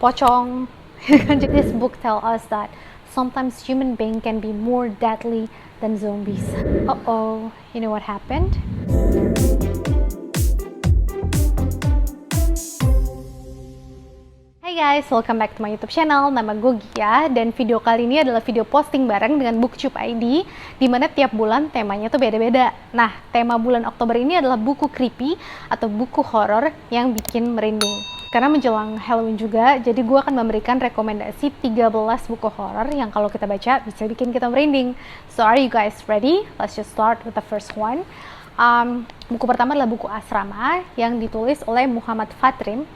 pocong. This book tell us that sometimes human being can be more deadly than zombies. Uh-oh, you know what happened? Hai guys, welcome back to my YouTube channel. Nama gue Gia, dan video kali ini adalah video posting bareng dengan Booktube ID, dimana tiap bulan temanya tuh beda-beda. Nah, tema bulan Oktober ini adalah buku creepy atau buku horor yang bikin merinding. Karena menjelang Halloween juga, jadi gue akan memberikan rekomendasi 13 buku horor yang kalau kita baca bisa bikin kita merinding. So are you guys ready? Let's just start with the first one. Buku pertama adalah buku Asrama yang ditulis oleh Muhammad Fatrim.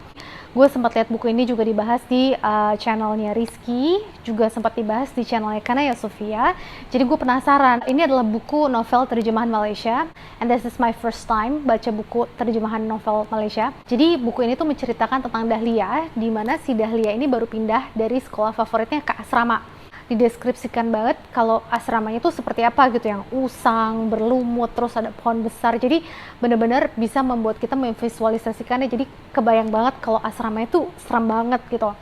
Gue sempat lihat buku ini juga dibahas di channelnya Rizky, juga sempat dibahas di channelnya Kanaya Sofia. Jadi gue penasaran, ini adalah buku novel terjemahan Malaysia, and this is my first time baca buku terjemahan novel Malaysia. Jadi buku ini tuh menceritakan tentang Dahlia, di mana si Dahlia ini baru pindah dari sekolah favoritnya ke asrama. Dideskripsikan banget kalau asramanya itu seperti apa gitu, yang usang, berlumut, terus ada pohon besar. Jadi bener-bener bisa membuat kita memvisualisasikannya, jadi kebayang banget kalau asramanya itu serem banget gitu.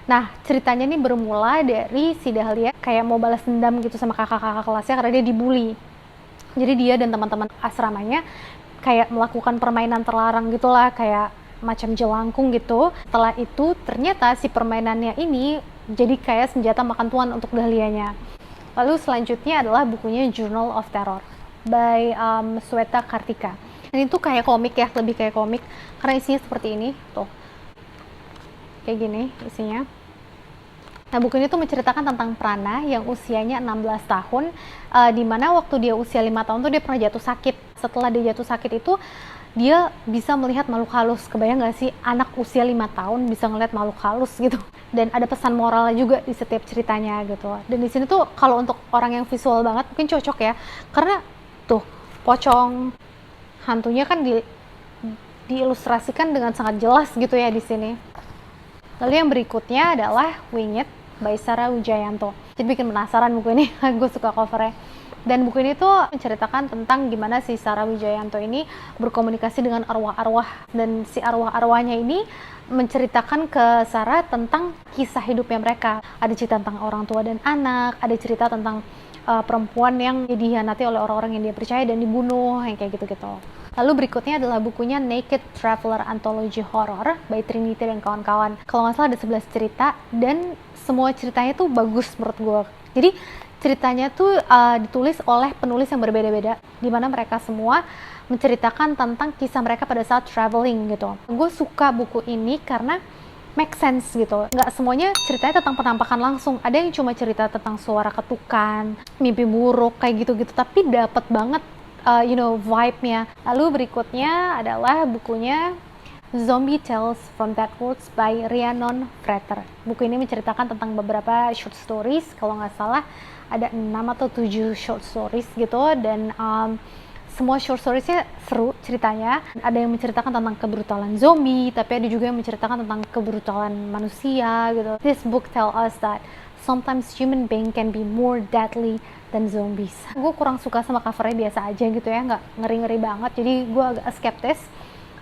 Nah, ceritanya ini bermula dari si Dahlia kayak mau balas dendam gitu sama kakak-kakak kelasnya karena dia dibully. Jadi dia dan teman-teman asramanya kayak melakukan permainan terlarang gitulah, kayak macam jelangkung gitu. Setelah itu ternyata si permainannya ini jadi kayak senjata makan tuan untuk Dahlianya. Lalu selanjutnya adalah bukunya Journal of Terror by Sweta Kartika. Ini tuh kayak komik ya, lebih kayak komik karena isinya seperti ini tuh, kayak gini isinya. Nah, buku ini tuh menceritakan tentang Prana yang usianya 16 tahun, dimana waktu dia usia 5 tahun tuh dia pernah jatuh sakit. Setelah dia jatuh sakit itu dia bisa melihat makhluk halus. Kebayang gak sih anak usia 5 tahun bisa ngeliat makhluk halus gitu? Dan ada pesan moralnya juga di setiap ceritanya gitu. Dan di sini tuh kalau untuk orang yang visual banget mungkin cocok ya, karena tuh pocong hantunya kan diilustrasikan dengan sangat jelas gitu ya di sini. Lalu yang berikutnya adalah Winged by Sarah Wijayanto. Jadi bikin penasaran buku ini, gue suka covernya. Dan buku ini tuh menceritakan tentang gimana si Sarah Wijayanto ini berkomunikasi dengan arwah-arwah, dan si arwah-arwahnya ini menceritakan ke Sarah tentang kisah hidupnya mereka. Ada cerita tentang orang tua dan anak, ada cerita tentang perempuan yang dihianati oleh orang-orang yang dia percaya dan dibunuh, yang kayak gitu-gitu. Lalu berikutnya adalah bukunya Naked Traveler Anthology Horror by Trinity dan kawan-kawan. Kalau nggak salah ada 11 cerita, dan semua ceritanya tuh bagus menurut gue. Jadi ceritanya tuh ditulis oleh penulis yang berbeda-beda, di mana mereka semua menceritakan tentang kisah mereka pada saat traveling gitu. Gue suka buku ini karena make sense gitu. Nggak semuanya ceritanya tentang penampakan langsung. Ada yang cuma cerita tentang suara ketukan, mimpi buruk, kayak gitu-gitu. Tapi dapet banget vibe-nya. Lalu berikutnya adalah bukunya Zombie Tales from Dead Woods by Rhiannon Frater. Buku ini menceritakan tentang beberapa short stories. Kalau nggak salah ada 6 atau 7 short stories gitu. Dan semua short storiesnya seru ceritanya. Ada yang menceritakan tentang kebrutalan zombie, tapi ada juga yang menceritakan tentang kebrutalan manusia gitu. This book tell us that sometimes human being can be more deadly than zombies. Gue kurang suka sama covernya, biasa aja gitu ya, nggak ngeri-ngeri banget. Jadi gue agak skeptis.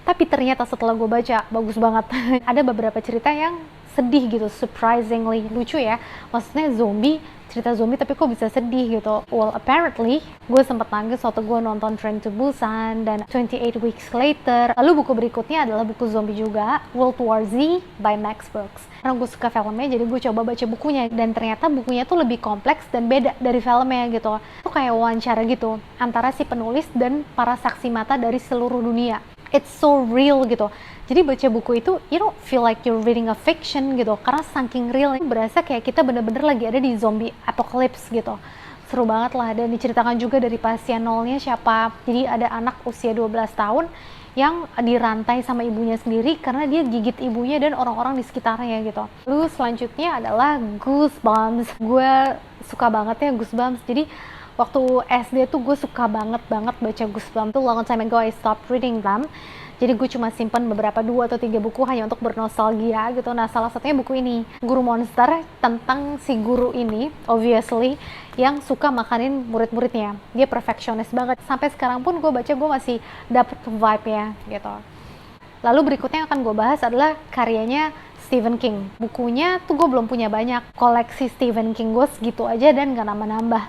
Tapi ternyata setelah gue baca, bagus banget. Ada beberapa cerita yang sedih gitu, surprisingly lucu ya. Maksudnya cerita zombie tapi kok bisa sedih gitu. Well, apparently gue sempet nangis waktu gue nonton Train to Busan dan 28 Weeks Later. Lalu buku berikutnya adalah buku zombie juga, World War Z by Max Brooks. Karena gue suka filmnya, jadi gue coba baca bukunya, dan ternyata bukunya tuh lebih kompleks dan beda dari filmnya gitu. Itu kayak wawancara gitu antara si penulis dan para saksi mata dari seluruh dunia. It's so real gitu. Jadi baca buku itu, you don't feel like you're reading a fiction gitu, karena saking real, berasa kayak kita bener-bener lagi ada di zombie apocalypse gitu. Seru banget lah. Dan diceritakan juga dari pasien nolnya siapa. Jadi ada anak usia 12 tahun yang dirantai sama ibunya sendiri karena dia gigit ibunya dan orang-orang di sekitarnya gitu. Lalu selanjutnya adalah Goosebumps. Gue suka banget ya Goosebumps. Jadi waktu SD tuh gue suka banget baca Goosebumps. Tuh long time ago I stopped reading them. Jadi gue cuma simpan beberapa 2 atau 3 buku hanya untuk bernostalgia gitu. Nah, salah satunya buku ini, Guru Monster, tentang si guru ini, obviously, yang suka makanin murid-muridnya. Dia perfectionist banget. Sampai sekarang pun gue baca, gue masih dapet vibe-nya gitu. Lalu berikutnya yang akan gue bahas adalah karyanya Stephen King. Bukunya tuh gue belum punya banyak. Koleksi Stephen King gue segitu aja dan gak nambah-nambah.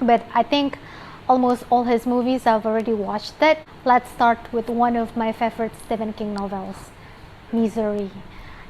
But I think almost all his movies I've already watched it. Let's start with one of my favorite Stephen King novels, Misery.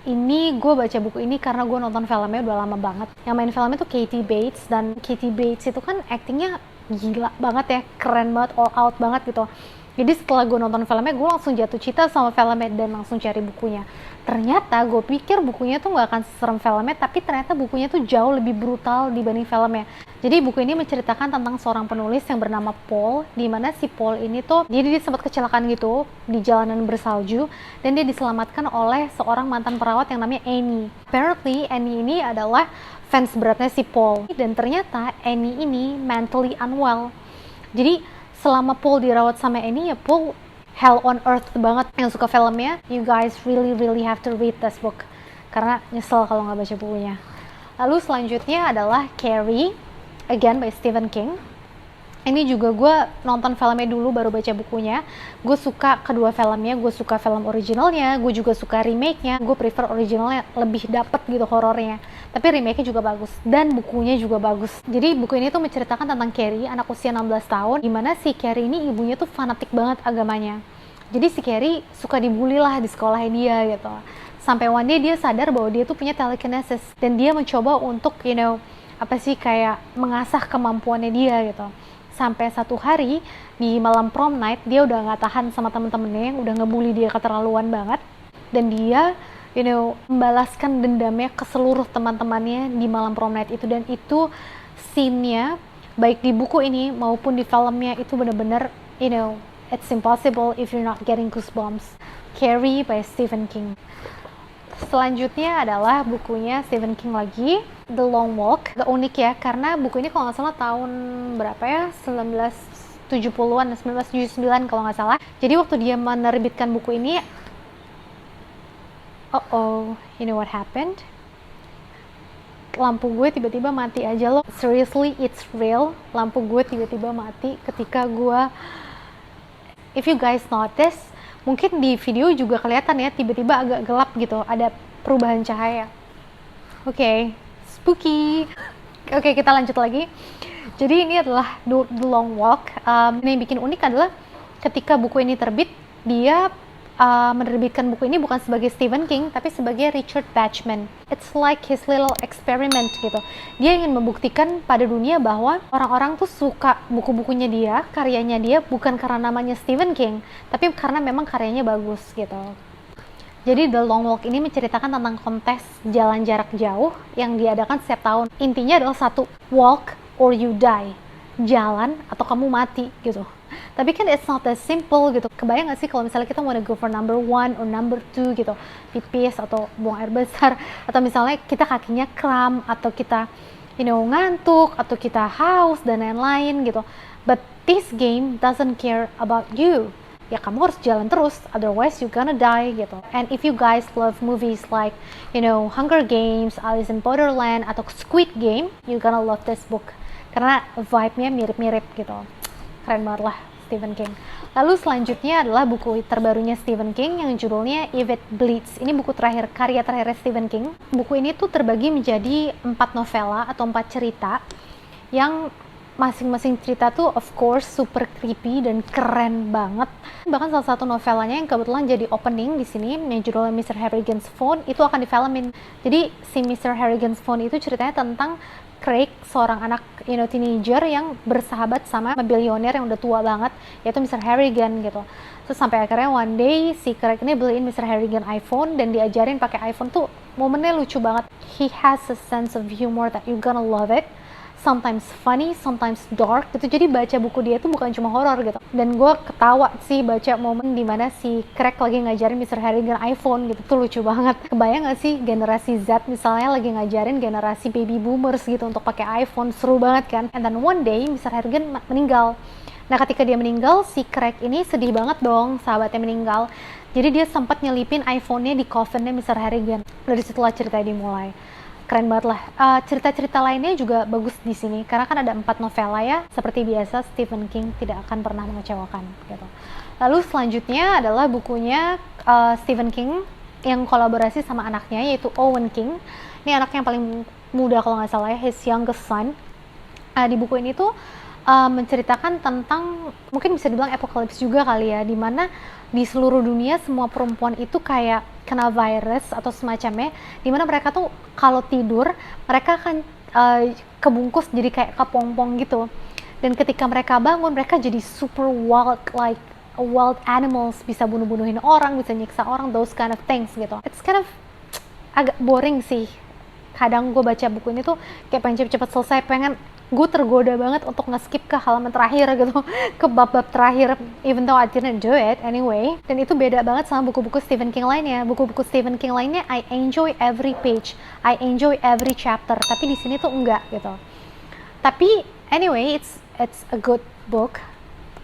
Ini gue baca buku ini karena gue nonton filmnya udah lama banget. Yang main filmnya tuh Kathy Bates, dan Kathy Bates itu kan actingnya gila banget ya, keren banget, all out banget gitu. Jadi setelah gue nonton filmnya, gue langsung jatuh cinta sama filmnya dan langsung cari bukunya. Ternyata gue pikir bukunya tuh gak akan serem filmnya, tapi ternyata bukunya tuh jauh lebih brutal dibanding filmnya. Jadi buku ini menceritakan tentang seorang penulis yang bernama Paul, di mana si Paul ini tuh dia sempat kecelakaan gitu di jalanan bersalju, dan dia diselamatkan oleh seorang mantan perawat yang namanya Annie. Apparently Annie ini adalah fans beratnya si Paul, dan ternyata Annie ini mentally unwell. Jadi selama Paul dirawat sama Annie, ya Paul hell on earth banget. Yang suka filmnya, you guys really have to read this book, karena nyesel kalau nggak baca bukunya. Lalu selanjutnya adalah Carrie, again by Stephen King. Ini juga gue nonton filmnya dulu baru baca bukunya. Gue suka kedua filmnya, gue suka film originalnya, gue juga suka remake-nya. Gue prefer originalnya, lebih dapet gitu horornya. Tapi remake-nya juga bagus, dan bukunya juga bagus. Jadi buku ini tuh menceritakan tentang Carrie, anak usia 16 tahun, dimana si Carrie ini ibunya tuh fanatik banget agamanya. Jadi si Carrie suka dibully lah di sekolahnya dia gitu. Sampai one day dia sadar bahwa dia tuh punya telekinesis, dan dia mencoba untuk kayak mengasah kemampuannya dia gitu. Sampai satu hari di malam prom night, dia udah nggak tahan sama temen-temennya yang udah ngebully dia keterlaluan banget, dan dia membalaskan dendamnya ke seluruh teman-temannya di malam prom night itu. Dan itu scene-nya baik di buku ini maupun di filmnya itu bener-bener it's impossible if you're not getting goosebumps. Carrie by Stephen King. Selanjutnya adalah bukunya Stephen King lagi, The Long Walk. Gak unik ya, karena buku ini kalau nggak salah tahun berapa ya, 1970-an, 1979 kalau nggak salah. Jadi waktu dia menerbitkan buku ini, you know what happened? Lampu gue tiba-tiba mati aja loh. Seriously, it's real. Lampu gue tiba-tiba mati ketika gue, if you guys notice, mungkin di video juga kelihatan ya, tiba-tiba agak gelap gitu, ada perubahan cahaya. Oke, spooky. Oke, kita lanjut lagi. Jadi ini adalah The Long Walk. Yang bikin unik adalah ketika buku ini terbit, dia menerbitkan buku ini bukan sebagai Stephen King, tapi sebagai Richard Bachman. It's like his little experiment gitu. Dia ingin membuktikan pada dunia bahwa orang-orang tuh suka buku-bukunya dia, karyanya dia, bukan karena namanya Stephen King, tapi karena memang karyanya bagus gitu. Jadi The Long Walk ini menceritakan tentang kontes jalan jarak jauh yang diadakan setiap tahun. Intinya adalah satu, walk or you die. Jalan atau kamu mati gitu. Tapi kan it's not that simple gitu. Kebayang gak sih kalau misalnya kita wanna go for number 1 or number 2 gitu, pipis atau buang air besar, atau misalnya kita kakinya kram, atau kita ngantuk, atau kita haus dan lain-lain gitu. But this game doesn't care about you. Ya kamu harus jalan terus, otherwise you're gonna die gitu. And if you guys love movies like Hunger Games, Alice in Borderland, atau Squid Game, you're gonna love this book karena vibe-nya mirip-mirip gitu. Keren banget lah Stephen King. Lalu selanjutnya adalah buku terbarunya Stephen King yang judulnya If It Bleeds. Ini buku terakhir, karya terakhir Stephen King. Buku ini tuh terbagi menjadi 4 novela atau 4 cerita yang masing-masing cerita tuh of course super creepy dan keren banget. Bahkan salah satu novelanya yang kebetulan jadi opening di sini yang judulnya Mr. Harrigan's Phone itu akan difilmin. Jadi si Mr. Harrigan's Phone itu ceritanya tentang Craig, seorang anak teenager yang bersahabat sama bilioner yang udah tua banget, yaitu Mr. Harrigan gitu. Terus sampai akhirnya one day si Craig ini beliin Mr. Harrigan iPhone dan diajarin pakai iPhone tuh momennya lucu banget. He has a sense of humor that you gonna love it. Sometimes funny, sometimes dark gitu. Jadi baca buku dia tuh bukan cuma horor gitu. Dan gue ketawa sih baca momen dimana si Craig lagi ngajarin Mr. Harrigan iPhone gitu. Tuh lucu banget. Kebayang gak sih generasi Z misalnya lagi ngajarin generasi baby boomers gitu untuk pakai iPhone. Seru banget kan. And then one day Mr. Harrigan meninggal. Nah ketika dia meninggal, si Craig ini sedih banget dong sahabatnya meninggal. Jadi dia sempat nyelipin iPhone-nya di coffin-nya Mr. Harrigan. Dari situlah ceritanya dimulai. Keren banget lah. Cerita-cerita lainnya juga bagus di sini karena kan ada 4 novela ya. Seperti biasa Stephen King tidak akan pernah mengecewakan gitu. Lalu selanjutnya adalah bukunya Stephen King yang kolaborasi sama anaknya, yaitu Owen King. Ini anaknya yang paling muda kalau nggak salah ya, his youngest son. Di buku ini tuh menceritakan tentang, mungkin bisa dibilang apocalypse juga kali ya, dimana di seluruh dunia semua perempuan itu kayak kena virus atau semacamnya, dimana mereka tuh kalau tidur mereka akan kebungkus jadi kayak kepompong gitu, dan ketika mereka bangun mereka jadi super wild, like wild animals, bisa bunuh-bunuhin orang, bisa nyiksa orang, those kind of things gitu. It's kind of agak boring sih. Kadang gue baca buku ini tuh kayak pengen cepet-cepet selesai, pengen, gue tergoda banget untuk nge-skip ke halaman terakhir gitu, ke bab-bab terakhir, even though I didn't do it anyway. Dan itu beda banget sama buku-buku Stephen King lainnya. Buku-buku Stephen King lainnya I enjoy every page, I enjoy every chapter, tapi di sini tuh enggak gitu. Tapi anyway, it's a good book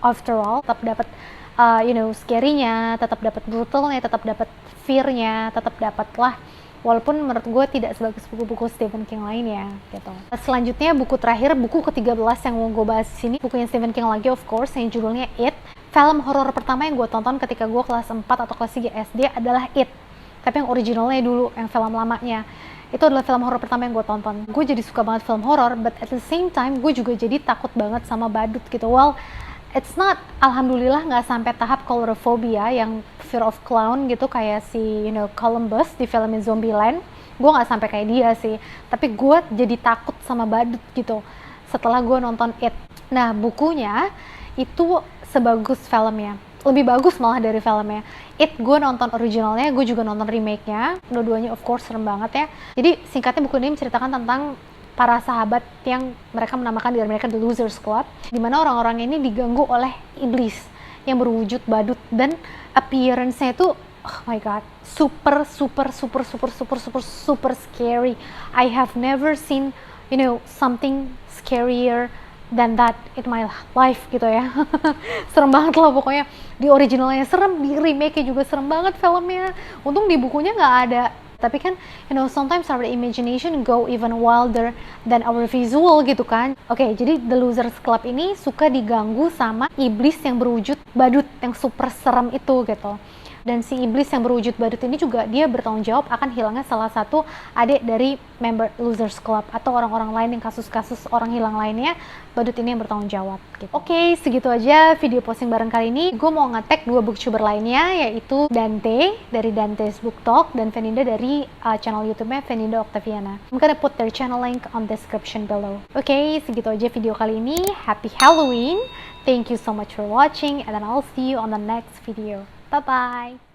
after all. Tetap dapat scary-nya, tetap dapat brutalnya, tetap dapat fear-nya, tetap dapat lah, walaupun menurut gue tidak sebagus buku-buku Stephen King lainnya gitu. Selanjutnya buku terakhir, buku ke-13 yang mau gue bahas di sini, bukunya Stephen King lagi of course, yang judulnya It. Film horor pertama yang gue tonton ketika gue kelas 4 atau kelas 3 SD adalah It, tapi yang originalnya dulu, yang film lamanya. Itu adalah film horor pertama yang gue tonton. Gue jadi suka banget film horor, but at the same time gue juga jadi takut banget sama badut gitu. Well, it's not, alhamdulillah nggak sampai tahap coulrophobia yang fear of clown gitu kayak si Columbus di filmin Zombieland. Gue nggak sampai kayak dia sih, tapi gue jadi takut sama badut gitu setelah gue nonton It. Nah, bukunya itu sebagus filmnya, lebih bagus malah dari filmnya. It gue nonton originalnya, gue juga nonton remake-nya, dua-duanya of course serem banget ya. Jadi singkatnya buku ini menceritakan tentang para sahabat yang mereka menamakan diri mereka The Losers Club, di mana orang-orang ini diganggu oleh iblis yang berwujud badut, dan appearance-nya itu, oh my god, super scary. I have never seen something scarier than that in my life gitu ya. Serem banget lah pokoknya. Di originalnya serem, di remake-nya juga serem banget filmnya. Untung di bukunya nggak ada. Tapi kan, sometimes our imagination go even wilder than our visual gitu kan. Oke, jadi The Losers Club ini suka diganggu sama iblis yang berwujud badut yang super serem itu gitu. Dan si iblis yang berwujud badut ini juga dia bertanggung jawab akan hilangnya salah satu adik dari member Losers Club, atau orang-orang lain yang kasus-kasus orang hilang lainnya, badut ini yang bertanggung jawab gitu. Oke, segitu aja video posting bareng kali ini. Gue mau nge-tag 2 booktuber lainnya, yaitu Dante dari Dante's Book Talk dan Veninda dari channel YouTube-nya Veninda Octaviana. I'm gonna put their channel link on description below. Oke, segitu aja video kali ini. Happy Halloween. Thank you so much for watching, and then I'll see you on the next video. Bye-bye!